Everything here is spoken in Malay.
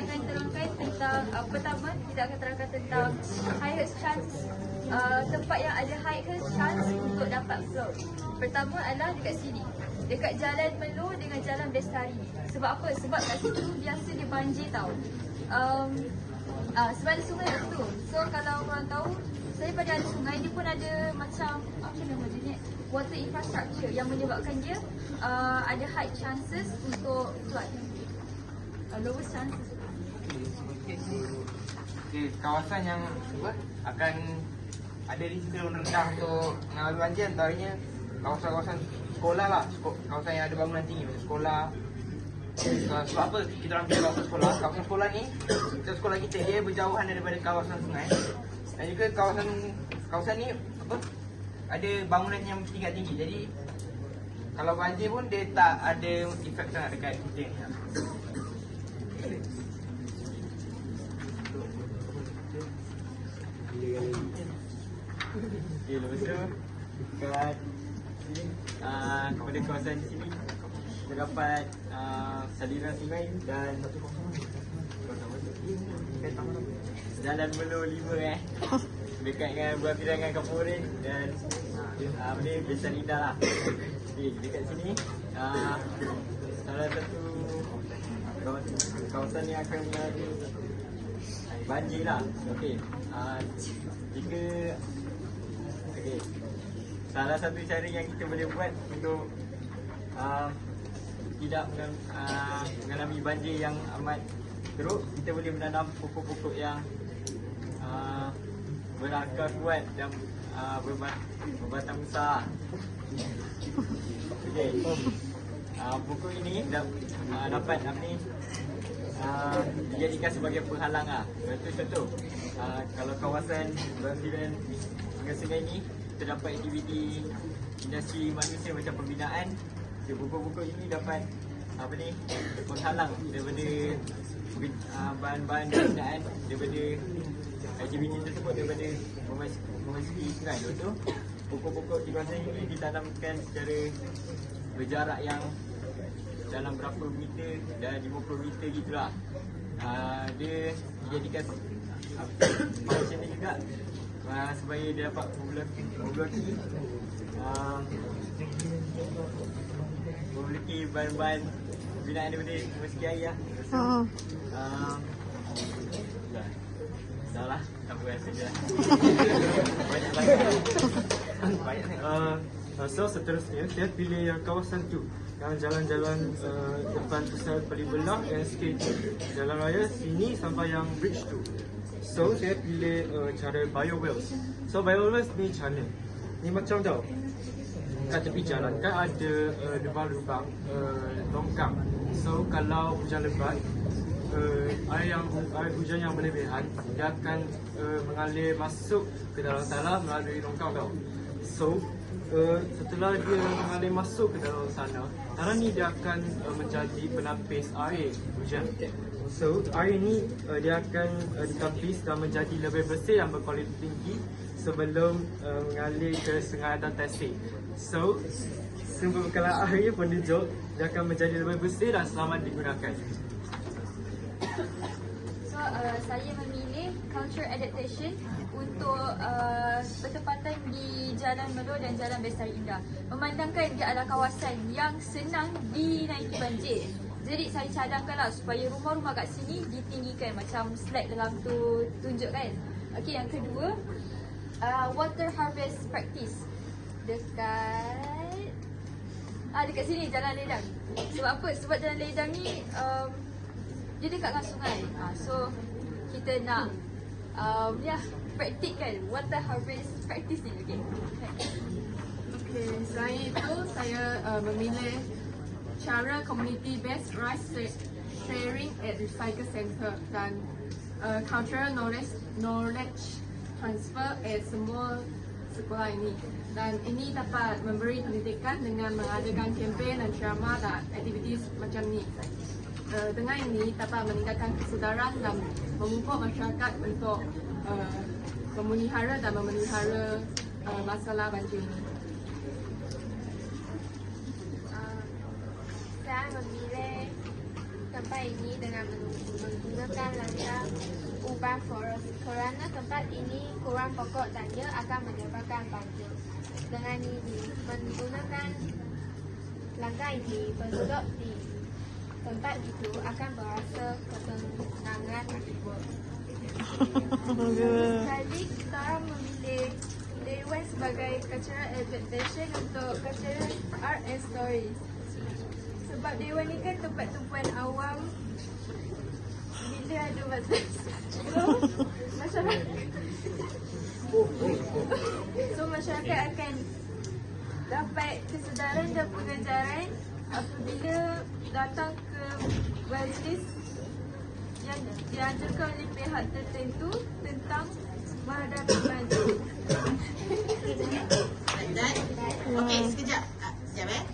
akan terangkan tentang pertama, kita akan terangkan tentang highest chance, tempat yang ada highest chance untuk dapat float. Pertama adalah dekat sini, dekat Jalan Melo dengan Jalan Bestari. Sebab apa? Sebab kat situ biasa dia banjir tau. Sebab ada sungai kat situ. So kalau korang tahu, saya pada ada sungai, dia pun ada macam apa nama dia ni, water infrastructure yang menyebabkan dia ada high chances untuk flood. Lowest chances. Okay, kawasan yang akan ada risiko rendah untuk mengalami banjir antaranya kawasan-kawasan sekolah lah, kawasan yang ada bangunan tinggi macam sekolah. Sebab apa kita orang pilih kawasan sekolah? Kawasan sekolah ni, sekolah kita dia berjauhan daripada kawasan sungai. Dan juga kawasan ni ada bangunan yang tinggi. Jadi kalau banjir pun dia tak ada efek sangat dekat kita ni. Okay, lepas tu dekat sini, kepada kawasan di sini terdapat saliran sungai dan Jalan Melo 5 dekat dengan buah pirangan Kaporin dan apa ni, Besan Indah lah. Okay, dekat sini salah satu kawasan yang akan mengalami banjir lah. Okay, jika salah satu cara yang kita boleh buat untuk tidak mengalami banjir yang amat teruk, kita boleh menanam pokok-pokok yang berakar kuat dan berbatang besar. Okay. Pokok ini dapat dijadikan sebagai penghalang lah. Contoh, kalau kawasan berhampiran dengan sungai ini terdapat aktiviti industri manusia macam pembinaan, pokok-pokok ini dapat menghalang daripada bahan-bahan pembinaan, daripada aktiviti tersebut daripada memasuki sungai. Lepas tu pokok-pokok di kawasan ini ditanamkan secara berjarak yang dalam berapa meter, dan 50 meter gitulah. Dia dijadikan function ni juga supaya dia dapat memiliki bahan-bahan binaan daripada memasuki air lah. Dah lah, tak apa rasa je lah. So seterusnya saya pilih yang kawasan tu, yang jalan-jalan depan pusat Pelibelah yang sikit jalan raya sini sampai yang bridge tu. So saya pilih cara biowells. So biowells ni macam mana? Ni macam tau, kat tepi jalan kan ada lubang-lubang longkang. So kalau hujan lebat, air hujan yang berlebihan, dia akan mengalir masuk ke dalam tanah melalui longkang tau. So setelah dia mengalir masuk ke dalam sana, tanah ni dia akan menjadi penapis air hujan. So air ni dia akan ditapis dan menjadi lebih bersih dan berkualiti tinggi sebelum mengalir ke sungai dan tasik. So sumber bekalan air penduduk dia akan menjadi lebih bersih dan selamat digunakan. So saya memilih culture adaptation untuk bertempatan di Jalan Melo dan Jalan Bestari Indah. Memandangkan dia adalah kawasan yang senang dinaiki banjir, jadi saya cadangkanlah supaya rumah-rumah kat sini ditinggikan macam slide dalam tu tunjuk kan. Okey, yang kedua, water harvest practice dekat sini Jalan Ledang. Sebab apa? Sebab Jalan Ledang ni dia dekat dengan sungai. So kita nak praktikkan water harvest practice ni. Okay, selain itu saya memilih cara community based rice sharing at recycle center dan cultural knowledge transfer at semua sekolah ini. Dan ini dapat memberi pendidikan dengan mengadakan kempen dan ceramah dan aktiviti macam ni. Dengan ini dapat meningkatkan kesedaran dan memupuk masyarakat untuk memelihara dan memelihara masalah banjir ini. Saya memilih tempat ini dengan menggunakan langkah ubah poros kerana tempat ini kurang pokok dan ia akan menyebabkan banjir. Dengan ini, menggunakan langkah ini, penduduk di tempat itu akan berasa ketenangan akibah. Sekali kita orang memilih Dewan sebagai cultural adaptation untuk cultural art and stories. Sebab Dewan ni kan tempat tumpuan awam. Bila ada batas, masyarakat masyarakat akan dapat kesedaran dan pengajaran apabila datang ke majlis yang diajarkan oleh pihak tertentu tentang menghadapi banjir. Okey, sekejap. Sekejap